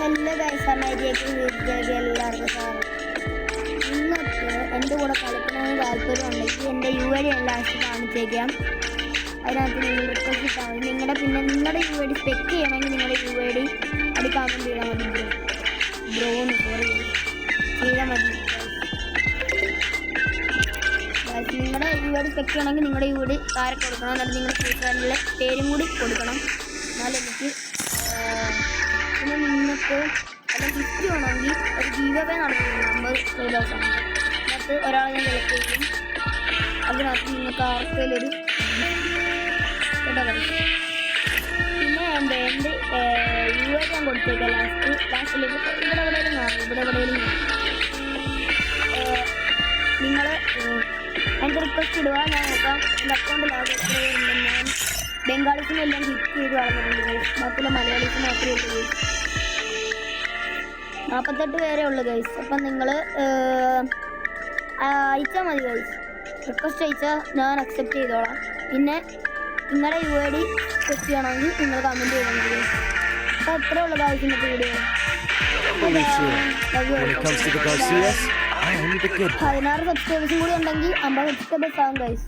എല്ലാ ഗൈസമേരിയൊക്കെ എല്ലാവർക്കും സാറ് നിങ്ങൾക്ക് എൻ്റെ കൂടെ കളിക്കണമെന്ന് താല്പര്യമുണ്ടെങ്കിൽ എൻ്റെ UID ഞാൻ ലാസ്റ്റ് കാണിച്ചേക്കാം. അതിനകത്ത് നിങ്ങൾ റിക്വസ്റ്റ് ഇട്ടാൽ മതി. നിങ്ങളുടെ UID സ്പെക്ക് ചെയ്യണമെങ്കിൽ നിങ്ങളുടെ UID അത് കമൻറ്റ് ചെയ്താൽ മതി. ബ്രോന്ന് സോറി ചെയ്താൽ മതി. നിങ്ങളുടെ UID സ്പെക്ക് ചെയ്യണമെങ്കിൽ നിങ്ങളുടെ UID താരെ കൊടുക്കണം. എന്നിട്ട് നിങ്ങളുടെ ഫ്രീ ഫയറിലെ പേരും കൂടി കൊടുക്കണം. എന്നാലും എനിക്ക് പിന്നെ നിങ്ങൾക്ക് എല്ലാം ഗിഫ്റ്റ് വേണമെങ്കിൽ ഒരു ഗീവ് അവേ നടത്തുന്നു. 50 ദിവസം അതിനകത്ത് ഒരാളെ ഞാൻ സെലക്ട് ചെയ്യും. അതിനകത്ത് നിങ്ങൾക്ക് ആർക്കെങ്കിലൊരു കേട്ടോ പറയും. പിന്നെ എൻ്റെ UID ഞാൻ കൊടുത്തേക്കാം. ലാസ്റ്റിൽ ഇവിടെ എവിടെയും കാണും. നിങ്ങൾ എൻ്റെ റിക്വസ്റ്റ് ഇടുക. ഞാൻ നോക്കാം. എൻ്റെ അക്കൗണ്ടിലാകെ ഞാൻ ബംഗാളീസിനെല്ലാം ഹിറ്റ് ചെയ്ത് കളഞ്ഞിട്ടുണ്ട്. ബാക്കിയുള്ള മലയാളീസ് മാത്രമേ ഉള്ളൂ. 48 പേരേ ഉള്ളൂ ഗൈസ്. അപ്പം നിങ്ങൾ അയച്ചാൽ മതി ഗൈസ്. റിക്വസ്റ്റ് അയച്ചാൽ ഞാൻ അക്സെപ്റ്റ് ചെയ്തോളാം. പിന്നെ നിങ്ങളുടെ UID ചെക്ക് ചെയ്യണമെങ്കിൽ നിങ്ങൾ കമൻറ്റ് ചെയ്താൽ മതി ഗൈസ്. അപ്പോൾ എത്രയേ ഉള്ളൂ ഗൈസ് ഇന്നത്തെ വീഡിയോ. 16 സബ്സ്ക്രൈബേഴ്സും കൂടി ഉണ്ടെങ്കിൽ 50 സബ്സ്ക്രൈബേഴ്സ് ആകും ഗൈസ്.